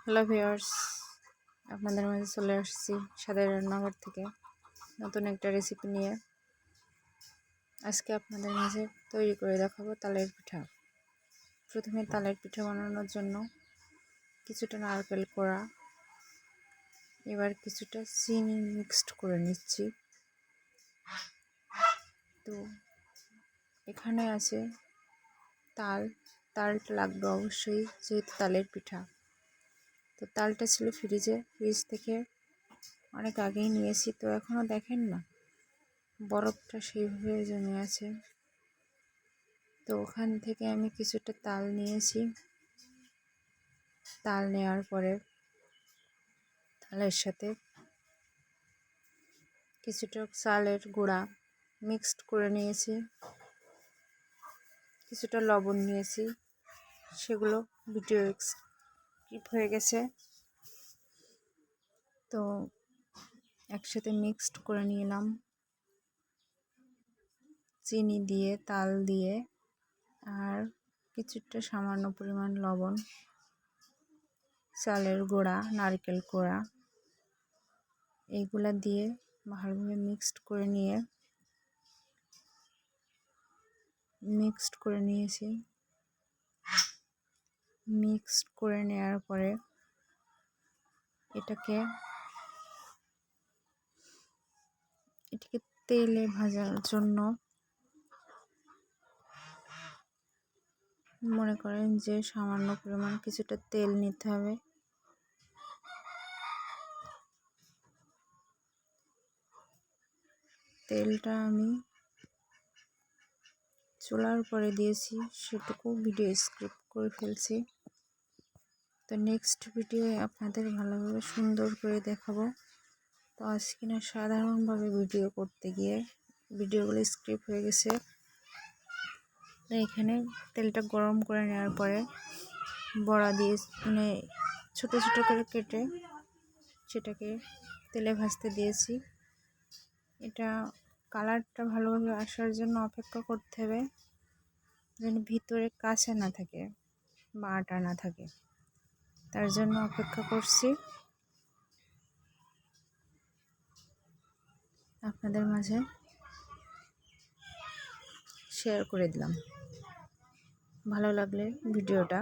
Hello viewers, আপনাদের মাঝে চলে আসছি স্বাদের রান্নাঘর থেকে নতুন একটা রেসিপি নিয়ে। আজকে আপনাদের মাঝে তৈরি করে দেখাবো তালের পিঠা। প্রথমে তালের পিঠা বানানোর জন্য কিছুটা নারকেল কোড়া, এবার কিছুটা চিনি মিক্সড করে নিচ্ছি। তো এখানে আছে তালটা লাগবে অবশ্যই, যেহেতু তালের পিঠা। তো তালটা ছিল ফ্রিজ থেকে অনেক আগেই নিয়েছি, তো এখনও দেখেন না বরফটা সেইভাবে জমে আছে। তো ওখান থেকে আমি কিছুটা তাল নিয়েছি। তাল নেওয়ার পরে তালের সাথে কিছুটা চালের গুঁড়া মিক্সড করে নিয়েছি, কিছুটা লবণ নিয়েছি, সেগুলো ভিডিও স্কিপ হয়ে গেছে। তো একসাথে মিক্সড করে নিলাম চিনি দিয়ে, তাল দিয়ে, আর কিছুটা সামান্য পরিমাণ লবণ, চালের গুঁড়া, নারকেল কোড়া, এইগুলা দিয়ে ভালোভাবে মিক্সড করে নিয়েছি। মিক্সড করে নেওয়ার পরে এটাকে তেলে ভাজার জন্য মনে করেন যে সামান্য পরিমাণ কিছুটা তেল নিতে হবে। তেলটা আমি চুলার উপরে দিয়েছি, সেটুকু ভিডিও স্কিপ করে ফেলছি। তো নেক্সট ভিডিও আপনাদের ভালোভাবে সুন্দর করে দেখাবো। তো আজকে না সাধারণভাবে ভিডিও করতে গিয়ে ভিডিওগুলো স্কিপ হয়ে গেছে। তো এখানে তেলটা গরম করে নেওয়ার পরে বড়া দিয়ে, মানে ছোটো ছোটো করে কেটে সেটাকে তেলে ভাজতে দিয়েছি। এটা কালারটা ভালোভাবে আসার জন্য অপেক্ষা করতে হবে, যেন ভিতরে কাঁচা না থাকে বা আটা না থাকে, তার জন্য অপেক্ষা করছি। আপনাদের মাঝে শেয়ার করে দিলাম। ভালো লাগলে ভিডিওটা